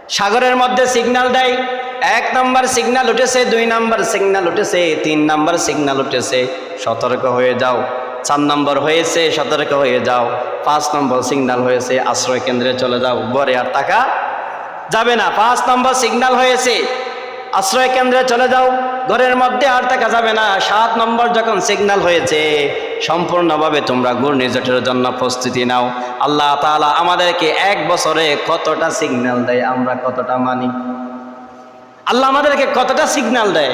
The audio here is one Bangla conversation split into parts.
সাগরের মধ্যে সিগন্যাল দেয়, 1 নম্বর সিগন্যাল উঠেছে, 2 নম্বর সিগন্যাল উঠেছে, 3 নম্বর সিগন্যাল উঠেছে, সতর্ক হয়ে যাও। 4 নম্বর হয়েছে, সতর্ক হয়ে যাও। 5 নম্বর সিগন্যাল হয়েছে, আশ্রয় কেন্দ্রে চলে যাও, ঘরে আর থাকা যাবে না। 5 নম্বর সিগন্যাল হয়েছে, আশ্রয় কেন্দ্রে চলে যাও, ঘরের মধ্যে আর থাকা যাবে না। 7 নম্বর যখন সিগন্যাল হয়েছে, সম্পূর্ণভাবে তোমরা ঘূর্ণিঝড়ের জন্য প্রস্তুতি নাও। আল্লাহ তাআলা আমাদেরকে 1 বছরে কতটা সিগন্যাল দেয়, আমরা কতটা মানি? আল্লাহ আমাদেরকে কতটা সিগন্যাল দেয়।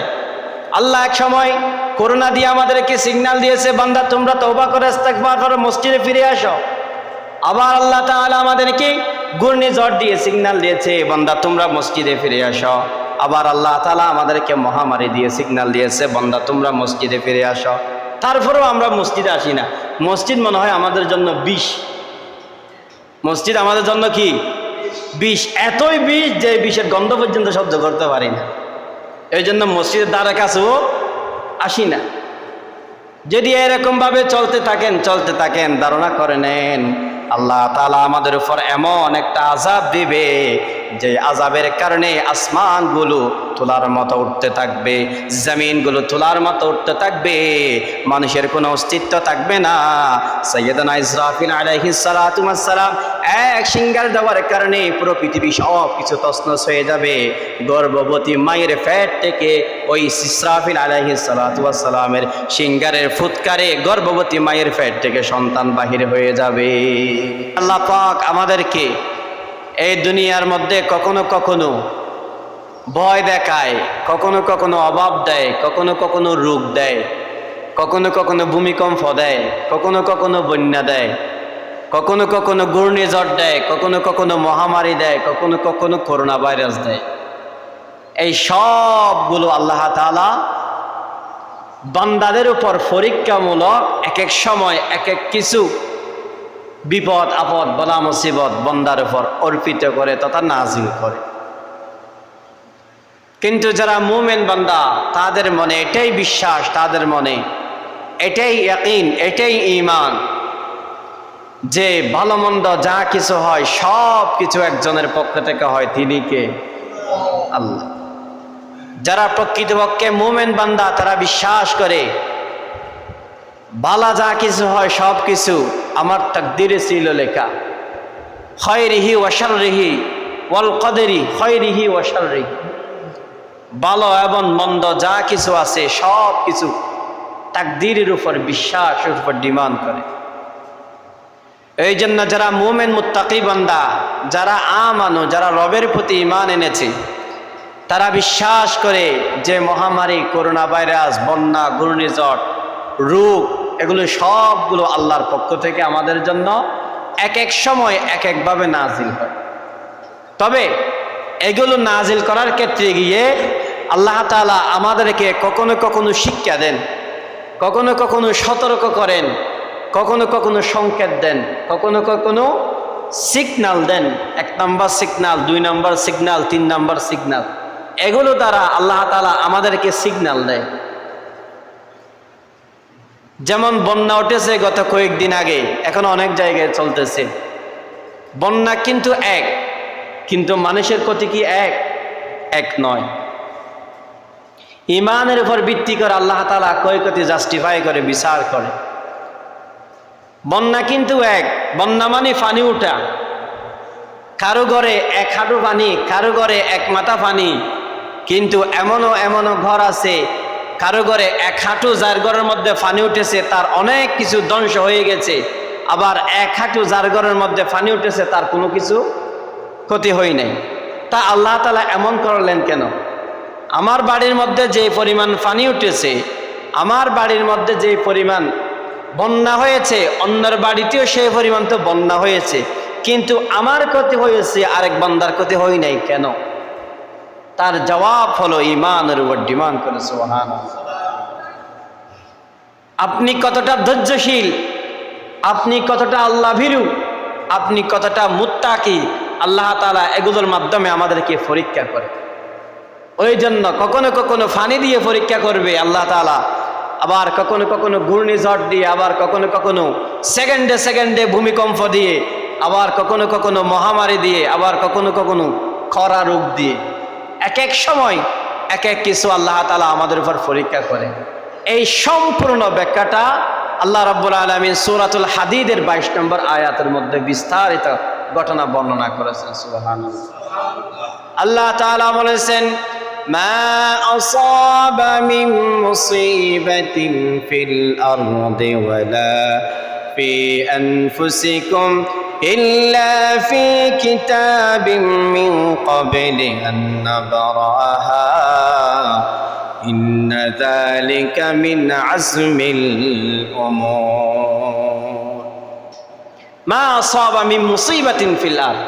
আল্লাহ এক সময় করোনা দিয়ে আমাদেরকে সিগন্যাল দিয়েছে, বান্দা তোমরা তওবা করে ইস্তেগফার করো, মসজিদে ফিরে আসো। আবার আল্লাহ তাআলা আমাদেরকে ঘূর্ণিঝড় দিয়ে সিগন্যাল দিয়েছে, বান্দা তোমরা মসজিদে ফিরে আসো। আবার আল্লাহ তাআলা আমাদেরকে মহামারী দিয়ে সিগন্যাল দিয়েছে, বান্দা তোমরা মসজিদে ফিরে আসো। তারপরেও আমরা মসজিদে আসি না। মসজিদ মনে হয় আমাদের জন্য বিষ। মসজিদ আমাদের জন্য কি বিষ, এতই বিষ যে বিষের গন্ধ পর্যন্ত সহ্য করতে পারি না। এই জন্য মসজিদের দ্বারা কাছেও আসি না। যদি এরকম ভাবে চলতে থাকেন, ধারণা করে নেন আল্লাহ তাআলা আমাদের উপর এমন একটা আযাব দিবে যে আযাবের কারণে আসমানগুলো তুলার মতো উঠতে থাকবে, জমিনগুলো তুলার মতো উঠতে থাকবে, মানুষের কোনো অস্তিত্ব থাকবে না। সাইয়েদনা ইসরাফিল আলাইহিস সালাতু ওয়াস সালাম এক সিঙ্গার দেওয়ার কারণে পুরো পৃথিবী সব কিছু তছনছ হয়ে যাবে। গর্ভবতী মায়ের পেট থেকে ওই ইসরাফিল আলাইহিস সালাতু ওয়াস সালামের সিঙ্গারের ফুৎকারে গর্ভবতী মায়ের পেট থেকে সন্তান বাহির হয়ে যাবে। আল্লাহ পাক আমাদেরকে এই দুনিয়ার মধ্যে কখনো কখনো ভয় দেখায়, কখনো কখনো অভাব দেয়, কখনো কখনো রোগ দেয়, কখনো কখনো ভূমিকম্প দেয়, কখনো কখনো বন্যা দেয়, কখনো কখনো ঘূর্ণিঝড় দেয়, কখনো কখনো মহামারী দেয়, কখনো কখনো করোনা ভাইরাস দেয়। এই সবগুলো আল্লাহ তাআলা বান্দাদের উপর পরীক্ষামূলক এক এক সময় এক এক কিছু বিপদ আপদ বলা মুসিবত বান্দার উপর অর্পিত করে তথা নাজিল করে। কিন্তু যারা মুমিন বান্দা, তাদের মনে এটাই বিশ্বাস, তাদের মনে এটাই ইয়াকিন, এটাই ঈমান যে ভালো মন্দ যা কিছু হয় সব কিছু একজনের পক্ষ থেকে হয়, তিনি কে? আল্লাহ। যারা প্রকৃতপক্ষে মুমিন বান্দা, তারা বিশ্বাস করে বালা যা কিছু হয় সব কিছু আমার তাকদীরে ছিল লেখা, খায়রিহি ওয়া শাররিহি ওয়াল কদরি খায়রিহি ওয়া শাররিহি। ভালো এবং মন্দ যা কিছু আছে সব কিছু তাকদীরের উপর বিশ্বাসের উপর ডিমান্ড করে। এই জন্য যারা মুমিন মুত্তাকি বান্দা, যারা আমানু, যারা রবের প্রতি ঈমান এনেছে, তারা বিশ্বাস করে যে মহামারী, করোনা ভাইরাস, বন্যা, ঘূর্ণিঝড়, রোগ, এগুলো সবগুলো আল্লাহর পক্ষ থেকে আমাদের জন্য এক এক সময় এক একভাবে নাজিল হয়। তবে এগুলো নাজিল করার ক্ষেত্রে গিয়ে আল্লাহ তাআলা আমাদেরকে কখনো কখনো শিক্ষা দেন, কখনো কখনো সতর্ক করেন, কখনো কখনো সংকেত দেন, কখনো কখনো সিগন্যাল দেন। 1 নম্বর সিগন্যাল, 2 নম্বর সিগন্যাল, 3 নম্বর সিগন্যাল, এগুলো দ্বারা আল্লাহ তাআলা আমাদেরকে সিগন্যাল দেয়। যেমন বন্যা উঠেছে গত কয়েকদিন আগে, এখন অনেক জায়গায় চলতেছে। বন্যা কিন্তু এক, কিন্তু মানুষের ক্ষতি কি এক নয়। ঈমানের উপর ভিত্তি করে আল্লাহ তাআলা ক্ষয়ক্ষতি জাস্টিফাই করে, বিচার করে। বন্যা কিন্তু এক, বন্যা মানে পানি উঠা। কারো ঘরে 1 হাঁটু পানি, কারো ঘরে 1 মাথা পানি। কিন্তু এমনও ঘর আছে, কারো ঘরে 1 হাঁটু, যার ঘরের মধ্যে পানি উঠেছে তার অনেক কিছু ধ্বংস হয়ে গেছে। আবার 1 হাঁটু যার ঘরের মধ্যে পানি উঠেছে তার কোনো কিছু ক্ষতি হয় নাই। তা আল্লাহ তাআলা এমন করলেন কেন? আমার বাড়ির মধ্যে যে পরিমাণ পানি উঠেছে, আমার বাড়ির মধ্যে যে পরিমাণ বন্যা হয়েছে, অন্যের বাড়িতেও সেই পরিমাণ তো বন্যা হয়েছে, কিন্তু আমার ক্ষতি হয়েছে, আরেক বান্দার ক্ষতি হয় নাই কেন? তার জবাব হলো ঈমানের উপর ডিমান্ড করে। সুবহানাল্লাহ। আপনি কতটা ধৈর্যশীল, আপনি কতটা আল্লাহ ভীরু, আপনি কতটা মুত্তাকি, আল্লাহ তাআলা এগুলোর মাধ্যমে আমাদেরকে পরীক্ষা করে। ওই জন্য কখনো কখনো পানি দিয়ে পরীক্ষা করবে আল্লাহ তাআলা, আবার কখনো কখনো ঘূর্ণিঝড় দিয়ে, আবার কখনো কখনো সেকেন্ডে ভূমিকম্প দিয়ে, আবার কখনো কখনো মহামারী দিয়ে, আবার কখনো কখনো খরা রোগ দিয়ে, এক এক সময় এক এক কিছু আল্লাহ তাআলা আমাদের উপর পরীক্ষা করে। এই সম্পূর্ণ ব্যাখ্যাটা আল্লাহ রাব্বুল আলামিন সূরাতুল হাদিদের 22 নম্বর আয়াতের মধ্যে বিস্তারিত ঘটনা বর্ণনা করেছেন। সুবহানাল্লাহ। আল্লাহ তাআলা বলেছেন, মা আসাবা মিন মুসিবাতিন ফিল আরদি ওয়ালা ফি আনফুসিকুম ইল্লা ফি কিতাবিম মিন ক্বাবলি আন নাবরাহা ইন্না যালিকা মিন আজমিল উমুর। মা আসাবা মিন মুসিবাতিন ফিল আরদ,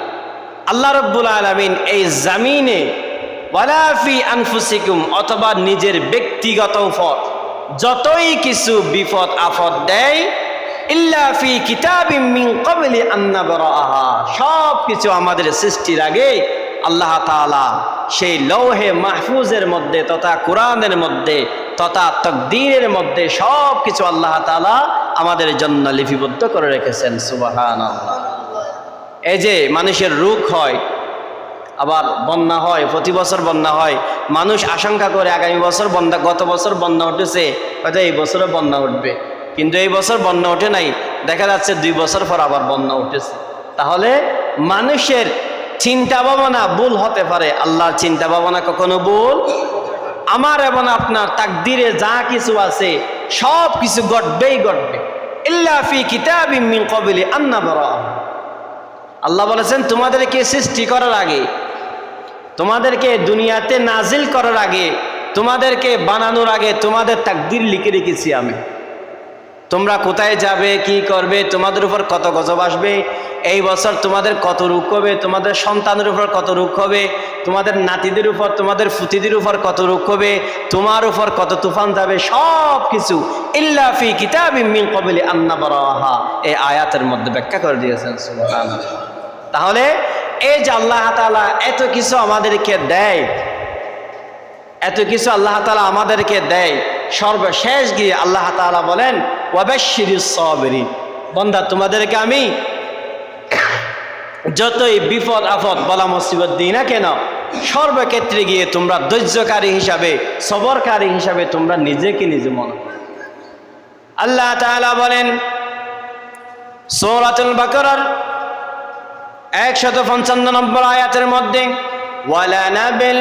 আল্লাহ রাব্বুল আলামিন এই জমিনে ওয়ালা ফি আনফুসিকুম অথবা নিজের ব্যক্তিগত উপর যতই কিছু বিপদ আপদ দেয়, ইল্লা ফি কিতাবিম মিন ক্বাবলি আন নাবরাহা, সব কিছু আমাদের সৃষ্টির আগে আল্লাহ তাআলা সেই লৌহে মাহফুজের মধ্যে তথা কোরআনের মধ্যে তথা তাকদীরের মধ্যে সব কিছু আল্লাহ তাআলা আমাদের জন্য লিপিবদ্ধ করে রেখেছেন। সুবহানাল্লাহ। এই যে মানুষের রোগ হয়, আবার বন্যা হয়, প্রতি বছর বন্যা হয়, মানুষ আশঙ্কা করে আগামী বছর বন্যা, গত বছর বন্যা উঠেছে, হয়তো এই বছরে বন্যা উঠবে, কিন্তু এই বছর বন্যা ওঠে নাই, দেখা যাচ্ছে 2 বছর পর আবার বন্যা উঠেছে। তাহলে মানুষের চিন্তা ভাবনা ভুল হতে পারে, আল্লাহর চিন্তা ভাবনা কখনো ভুল। আমার এবং আপনার তাকদীরে যা কিছু আছে সব কিছু ঘটবেই ঘটবে। ইল্লা ফি কিতাবিম মিন ক্বাবলি আন নাবরাহা, আল্লাহ বলেছেন তোমাদেরকে সৃষ্টি করার আগে, তোমাদেরকে দুনিয়াতে নাজিল করার আগে, তোমাদেরকে বানানোর আগে তোমাদের তাকদীর লিখে রেখেছি আমি। তোমরা কোথায় যাবে, কি করবে, তোমাদের উপর কত গজব আসবে, এই বছর তোমাদের কত রোগ হবে, তোমাদের সন্তানের উপর কত রোগ হবে, তোমাদের নাতিদের উপর, তোমাদের ফুতিদের উপর কত রোগ হবে, তোমার উপর কত তুফান যাবে, সব কিছু ইল্লা ফি কিতাবিম মিন ক্বাবলি আন নাবরাহা এই আয়াতের মধ্যে ব্যাখ্যা করে দিয়েছেন। সুবহানাল্লাহ। তাহলে এই যে আল্লাহ তাআলা এত কিছু আমাদেরকে দেয়, এত কিছু আল্লাহ তাআলা আমাদেরকে দেয়, সর্বশেষ গিয়ে আল্লাহ তাআলা বলেন ওয়াবাশশিরিস সাবিরিন, বান্দা তোমাদেরকে আমি যতই বিপদ আপদ বলা মুসিবত দিই না কেন, সর্বক্ষেত্রে গিয়ে তোমরা ধৈর্যকারী হিসাবে, সবরকারী হিসাবে তোমরা নিজেকে নিজে মনে করো। আল্লাহ তাআলা বলেন সূরাতুল বাকারার 155 নম্বর আয়াতের মধ্যে,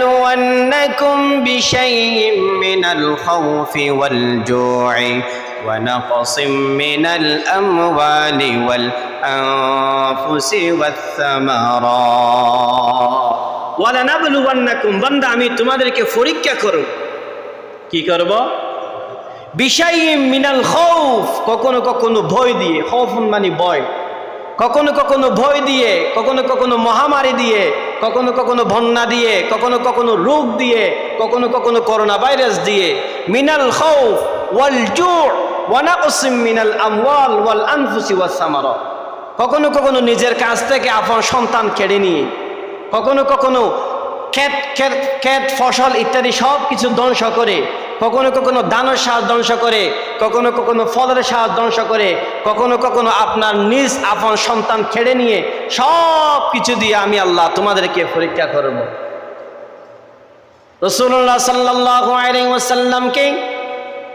وَلَنَبْلُوَنَّكُمْ بِشَيْءٍ مِّنَ الْخَوْفِ وَالْجُوعِ وَنَقْصٍ مِّنَ الْأَمْوَالِ وَالْأَنفُسِ وَالثَّمَرَاتِ وَلَنَبْلُوَنَّكُمْ, বান্দা আমি তোমাদেরকে পরীক্ষা করব। কি করব? বিশাইইম মিনাল খাউফ, কখনো কখনো ভয় দিয়ে, খাউফুন মানে ভয়, কখনো কখনো ভয় দিয়ে, কখনো কখনো মহামারী দিয়ে, কখনো কখনো বন্যা দিয়ে, কখনো কখনো রোগ দিয়ে, কখনো কখনো করোনা ভাইরাস দিয়ে। মিনাল খাউফ ওয়াল জু' ওয়া নাকসিম মিনাল আমওয়াল ওয়াল আনফুসি ওয়াস সামারাত, কখনো কখনো নিজের কাছ থেকে আপন সন্তান কেড়ে নিয়ে, কখনো কখনো ক্ষেত ফসল ইত্যাদি সব কিছু ধ্বংস করে, কখনো কখনো ধানের সাজ ধ্বংস করে, কখনো কখনো ফলের সাজ ধ্বংস করে, কখনো কখনো আপনার নিজ আপন সন্তান ছেড়ে নিয়ে সব কিছু দিয়ে আমি আল্লাহ তোমাদেরকে পরীক্ষা করব। রাসূলুল্লাহ সাল্লাল্লাহু আলাইহি ওয়াসাল্লামকে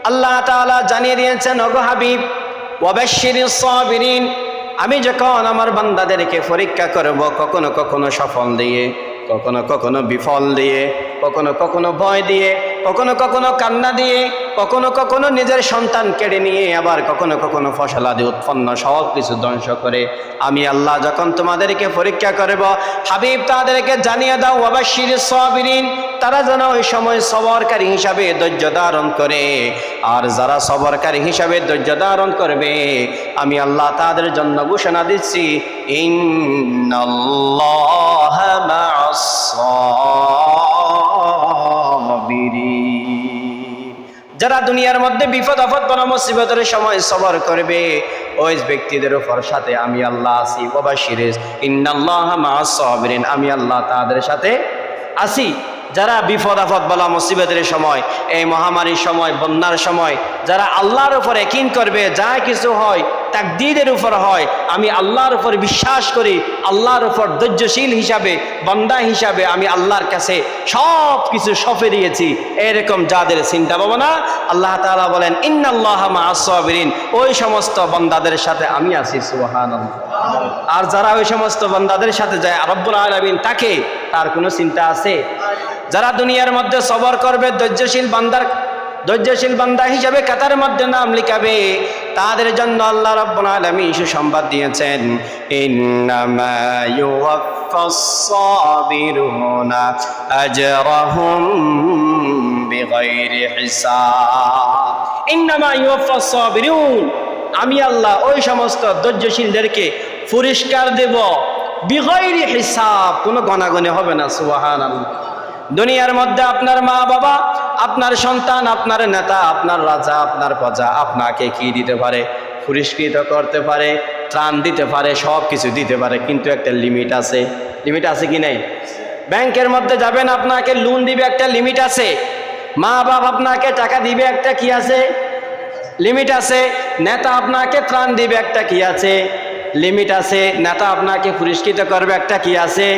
আল্লাহ তাআলা জানিয়ে দিয়েছেন, ওগো হাবিব ওয়াবাশশিরিস সাবিরিন, আমি যখন আমার বান্দাদেরকে পরীক্ষা করব, কখনো কখনো সফল দিয়ে, কখনো কখনো বিফল দিয়ে, কখনো কখনো ভয় দিয়ে, কখনো কখনো কান্না দিয়ে, কখনো কখনো নিজের সন্তান কেড়ে নিয়ে, আবার কখনো কখনো ফসলাদি উৎপন্ন সব কিছু ধ্বংস করে আমি আল্লাহ যখন তোমাদেরকে পরীক্ষা করব, হাবিব তাদেরকে জানিয়ে দাও ওয়াবাশশিরিস সাবিরিন, তারা যেন ওই সময় সবরকারী হিসাবে ধৈর্য ধারণ করে। আর যারা সবরকারী হিসাবে ধৈর্য ধারণ করবে আমি আল্লাহ তাদের জন্য ঘোষণা দিচ্ছি, ইন্নাল্লাহা মা'আস সাবিরিন, যারা দুনিয়ার মধ্যে বিপদ আপদ বলা মুসিবতের সময় সবর করবে ওই ব্যক্তিদের উপর সাথে আমি আল্লাহ আছি। ওয়াবাশশিরিস ইন্নাল্লাহা মা'আস সাবিরিন, আমি আল্লাহ তাদের সাথে আছি। যারা বিপদ আপদ বলা মুসিবতের সময়, এই মহামারীর সময়, বন্যার সময় যারা আল্লাহর উপর ইয়াকিন করবে, যা কিছু হয় তাকদীরের উপর হয়, আমি আল্লাহর উপর বিশ্বাস করি, আল্লাহর উপর ধৈর্যশীল হিসাবে, বান্দা হিসাবে আমি আল্লাহর কাছে সব কিছু সঁপে দিয়েছি, এরকম যাদের চিন্তা ভাবনা, আল্লাহ তাআলা বলেন ইন্নাল্লাহা মা'আস সাবিরিন, ওই সমস্ত বান্দাদের সাথে আমি আছি। সুবহানাল্লাহ। আর যারা ওই সমস্ত বান্দাদের সাথে যায় রব্বুল আলামিন তাকে, তার কোনো চিন্তা আছে? যারা দুনিয়ার মধ্যে সবর করবে, ধৈর্যশীল বান্দা হিসাবে কাতার মধ্যে নাম লিখাবে, তাদের জন্য আল্লাহ রাব্বুল আলামিন সুসংবাদ দিয়েছেন, ইন্নামা ইউওয়াফাস সাবিরুনা আজরাহুম বিগাইরি হিসাব। ইন্নামা ইউওয়াফাস সাবিরুন, আমি আল্লাহ ওই সমস্ত ধৈর্যশীলদেরকে পুরস্কার দেব বিগাইরি হিসাব, কোনো গণাগণি হবে না। সুবহানাল্লাহ। দুনিয়ার মধ্যে আপনার মা বাবা, আপনার সন্তান, আপনার নেতা, আপনার রাজা, আপনার প্রজা আপনাকে কি দিতে পারে? পুরস্কৃত করতে পারে, ত্রাণ দিতে পারে, সব কিছু দিতে পারে, কিন্তু একটা লিমিট আছে। লিমিট আছে কি নেই? ব্যাংকের মধ্যে যাবেন, আপনাকে লোন দিবে, একটা লিমিট আছে। মা বাপ আপনাকে টাকা দিবে, একটা কি আছে? লিমিট আছে। নেতা আপনাকে ত্রাণ দিবে, একটা কি আছে? লিমিট আছে। নেতা আপনাকে পুরস্কৃত করবে, একটা কি আছে?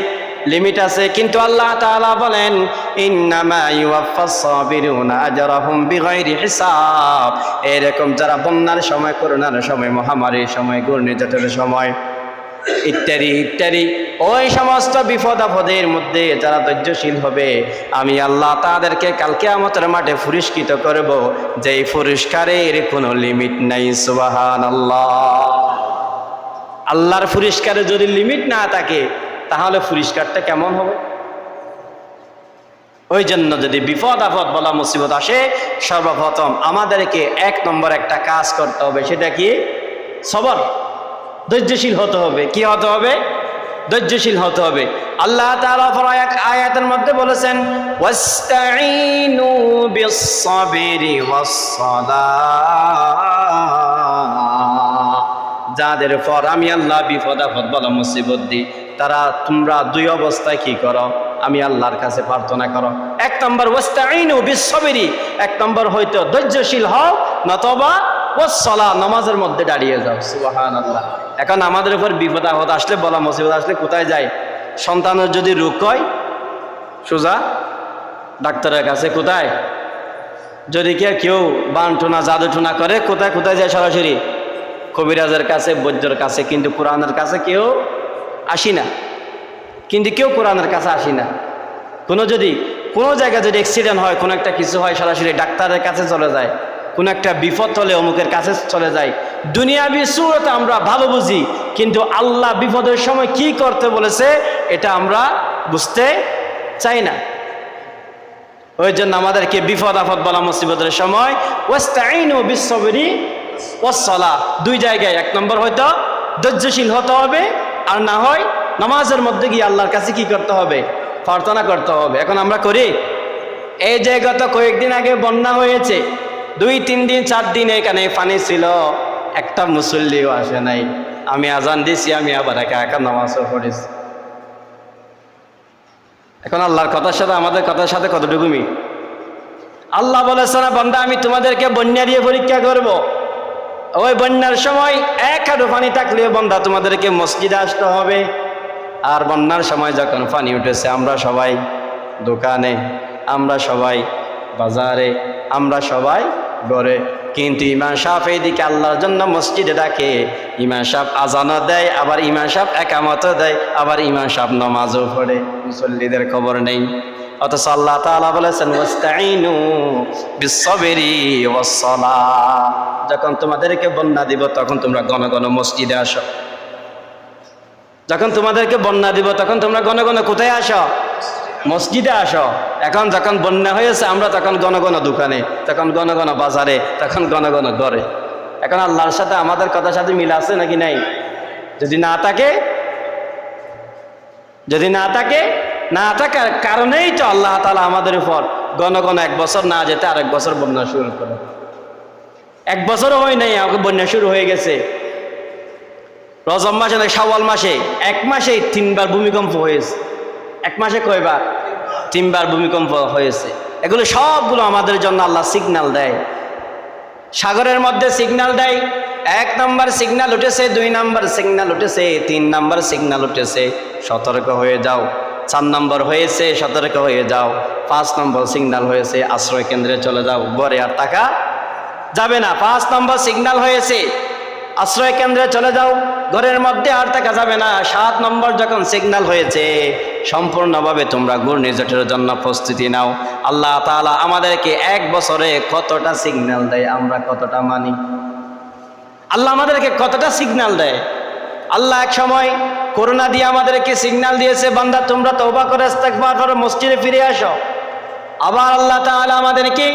লিমিট আছে। কিন্তু আল্লাহ তাআলা বলেন ইন্নামা ইউওয়াফাস সাবিরুনা আজরাহুম বিগাইরি হিসাব, এরকম যারা বন্যার সময়, করোনার সময়, মহামারীর সময়, ঘূর্ণিঝড়ের সময় ইত্যাদি ইত্যাদি ওই সমস্ত বিপদ আপদের মধ্যে যারা ধৈর্যশীল হবে, আমি আল্লাহ তাদেরকে কাল কিয়ামতের মাঠে পুরস্কৃত করব, যেই পুরস্কারের কোনো লিমিট নাই। সুবহানাল্লাহ। আল্লাহর পুরস্কারে যদি লিমিট না থাকে, তাহলে পুরস্কারটা কেমন হবে? ওই জন্য যদি বিপদ আপদ বলা মুসিবত আসে, সর্বপ্রথম আমাদেরকে 1 নম্বর একটা কাজ করতে হবে, সেটা কি? সবর, ধৈর্যশীল হতে হবে। কি হতে হবে? ধৈর্যশীল হতে হবে। আল্লাহ তাআলা আয়াতের মধ্যে বলেছেন ওয়াস্তাঈনু বিস-সাবরি ওয়াস-সালাহ, যাদের পর আমি আল্লাহ বিপদ আপদ বলা মুসিবত দিই, তোমরা 2 অবস্থায় কি করো? আমি আল্লাহর কাছে প্রার্থনা করো। 1 নম্বর ওয়াস্তাঈনু বিস-সাবরি, 1 নম্বর হয়তো ধৈর্যশীল হও, নতবা ওয়াস-সালাহ, নামাজের মধ্যে দাঁড়িয়ে যাও। সুবহানাল্লাহ। এখন আমাদের উপর বিপদ আপদ আসলে, বলা মুসিবত আসলে কোথায় যায়? সন্তানের যদি রোগ হয়, সোজা ডাক্তারের কাছে। কোথায়? যদি কেউ বানটুনা জাদুটুনা করে, কোথায় কোথায় যায়? সরাসরি কবিরাজের কাছে, বৈদ্যর কাছে। কিন্তু কোরআনের কাছে কেউ আসি না। কেউ কোরআনের কাছে আসি না। কোনো জায়গায় যদি অ্যাক্সিডেন্ট হয়, কোনো একটা কিছু হয়, সরাসরি ডাক্তারের কাছে চলে যায়। কোনো একটা বিপদ হলে অমুকের কাছে চলে যায়। দুনিয়াবি সুরতে আমরা ভালো বুঝি, কিন্তু আল্লাহ বিপদের সময় কি করতে বলেছে এটা আমরা বুঝতে চাই না। ওই জন্য আমাদেরকে বিপদ আপদ বলা মুসিবতের সময় ওয়াস্তাঈনু বিস-সাবরি ওয়াস-সালাহ, 2 জায়গায় 1 নম্বর হয়তো ধৈর্যশীল হতে হবে, আর না হয় নামাজের মধ্যে গিয়ে আল্লাহর কাছে কি করতে হবে? প্রার্থনা করতে হবে। এখন আমরা করি? এই যে গত কয়েকদিন আগে বন্যা হয়েছে, 2-3 দিন 4 দিন এখানে পানি ছিল, একটা মুসল্লিও আসে নাই। আমি আজান দিছি, আমি আবার একা নামাজও পড়েছি। এখন আল্লাহর কথার সাথে আমাদের কথার সাথে কতটুকু মিল? আল্লাহ বলেছে না, বান্দা আমি তোমাদেরকে বন্যা দিয়ে পরীক্ষা করব। ওই বন্যার সময় 1 হাঁটু পানি থাকলেও বান্দা তোমাদেরকে মসজিদে আসতে হবে। আর বন্যার সময় যখন পানি উঠেছে, আমরা সবাই দোকানে, আমরা সবাই বাজারে, আমরা সবাই ঘরে, কিন্তু ইমাম সাহেব এইদিকে আল্লাহর জন্য মসজিদে ডাকে, ইমাম সাহেব আজানও দেয়, আবার ইমাম সাহেব একামতও দেয়, আবার ইমাম সাহেব নামাজও পড়ে, মুসল্লিদের খবর নেই। অথচ আল্লাহ তাআলা বলেছেন ওয়াস্তাঈনু বিস-সাবরি ওয়াস-সালাহ, যখন তোমাদেরকে বন্যা দিব তখন তোমরা ঘন ঘন মসজিদে আসো। যখন তোমাদেরকে বন্যা দিব তখন তোমরা ঘন ঘন কোথায় আসো? মসজিদে আসো। এখন যখন বন্যা হয়েছে, আমরা তখন ঘন ঘন দোকানে, তখন ঘন ঘন বাজারে, তখন ঘন ঘন ঘরে। এখন আল্লাহর সাথে আমাদের কথার সাথে মিল আছে নাকি নাই? যদি না থাকে না থাকার কারণেই তো আল্লাহ তাআলা আমাদের উপর ঘন ঘন 1 বছর না যেতে আরেক বছর বন্যা শুরু করে। 1 বছরও হয় নাই, বন্যা শুরু হয়ে গেছে। রজব মাসে না শাওয়াল মাসে 1 মাসেই 3 বার ভূমিকম্প হয়েছে। 1 মাসে কয়বার? 3 বার ভূমিকম্প হয়েছে। এগুলো সবগুলো আমাদের জন্য আল্লাহ সিগন্যাল দেয়। সাগরের মধ্যে সিগন্যাল দেয়, এক নম্বর সিগন্যাল উঠেছে, 2 নম্বর সিগন্যাল উঠেছে, 3 নম্বর সিগন্যাল উঠেছে, সতর্ক হয়ে যাও। 4 নম্বর হয়েছে, সতর্ক হয়ে যাও। 5 নম্বর সিগন্যাল হয়েছে, আশ্রয় কেন্দ্রে চলে যাও, ঘরে আর থাকা যাবে না। 5 নম্বর সিগন্যাল হয়েছে, আশ্রয় কেন্দ্রে চলে যাও, ঘরের মধ্যে আর থাকা যাবে না। 7 নম্বর যখন সিগন্যাল হয়েছে, সম্পূর্ণভাবে তোমরা ঘূর্ণিঝড়ের জন্য প্রস্তুতি নাও। আল্লাহ তাআলা আমাদেরকে 1 বছরে কতটা সিগন্যাল দেয়, আমরা কতটা মানি? আল্লাহ আমাদেরকে কতটা সিগন্যাল দেয়। আল্লাহ এক সময় করোনা দিয়ে আমাদেরকে সিগন্যাল দিয়েছে, বান্দা তোমরা তওবা করে ইস্তেগফার করো, মসজিদে ফিরে আসো। আবার আল্লাহ তাআলা আমাদেরকে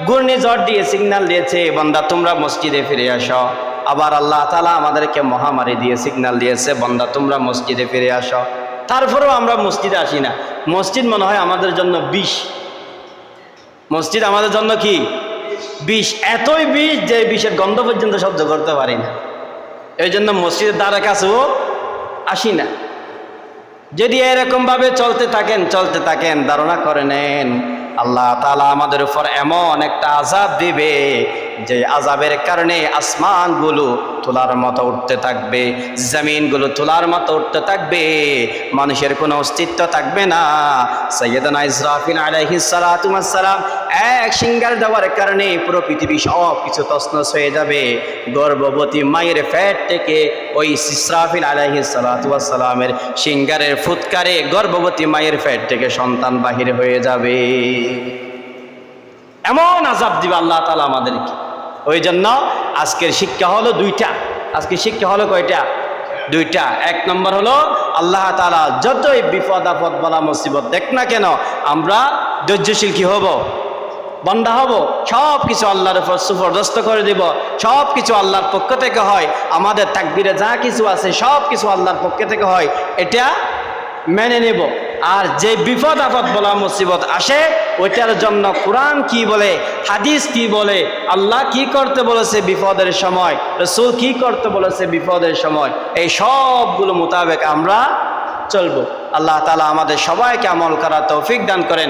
ঘূর্ণিঝড় দিয়ে সিগন্যাল দিয়েছে, বান্দা তোমরা মসজিদে ফিরে আসো। আবার আল্লাহ তাআলা আমাদেরকে মহামারী দিয়ে সিগন্যাল দিয়েছে, বান্দা তোমরা মসজিদে ফিরে আসো। তারপরেও আমরা মসজিদে আসি না। মসজিদ মনে হয় আমাদের জন্য বিষ। মসজিদ আমাদের জন্য কি বিষ, এতই বিষ যে বিষের গন্ধ পর্যন্ত সহ্য করতে পারি না। এই জন্য মসজিদের দ্বারা কাছেও আসি না। যদি এরকম ভাবে চলতে থাকেন, ধারণা করে নেন আল্লাহ তাআলা আমাদের উপর এমন একটা আযাব দিবে যে আযাবের কারণে আসমানগুলো তুলার মতো উঠতে থাকবে, জমিনগুলো তুলার মতো উঠতে থাকবে, মানুষের কোনো অস্তিত্ব থাকবে না। সাইয়েদনা ইসরাফিল আলাইহিস সালাতু ওয়াস সালাম এক সিঙ্গার দেওয়ার কারণে পুরো পৃথিবী সব কিছু তছনছ হয়ে যাবে। গর্ভবতী মায়ের পেট থেকে ওই ইসরাফিল আলাইহিস সালাতু ওয়াস সালামের সিঙ্গারের ফুৎকারে গর্ভবতী মায়ের পেট থেকে সন্তান বাহির হয়ে যাবে। এমন আযাব দিবে আল্লাহ তাআলা আমাদেরকে। ওই জন্য আজকের শিক্ষা হলো 2টা। আজকে শিক্ষা হলো কয়টা? 2টা। 1 নম্বর হলো আল্লাহ তাআলা যতই বিপদ আপদ বলা মুসিবত দেখ না কেন, আমরা ধৈর্যশীল কি হব? বান্দা হব। সব কিছু আল্লাহর উপর সুপর্দস্ত করে দিব। সব কিছু আল্লাহর পক্ষ থেকে হয়। আমাদের তাকবীরে যা কিছু আছে সব কিছু আল্লাহর পক্ষ থেকে হয়, এটা মেনে নেব। আর যে বিপদ আপদ বলা মুসিবত আসে, ওইটার জন্য কোরআন কি বলে, হাদিস কি বলে, আল্লাহ কি করতে বলেছে বিপদের সময়, রাসূল কি করতে বলেছে বিপদের সময়, এই সবগুলো মোতাবেক আমরা চলবো। আল্লাহ তাআলা আমাদের সবাইকে আমল করার তৌফিক দান করেন।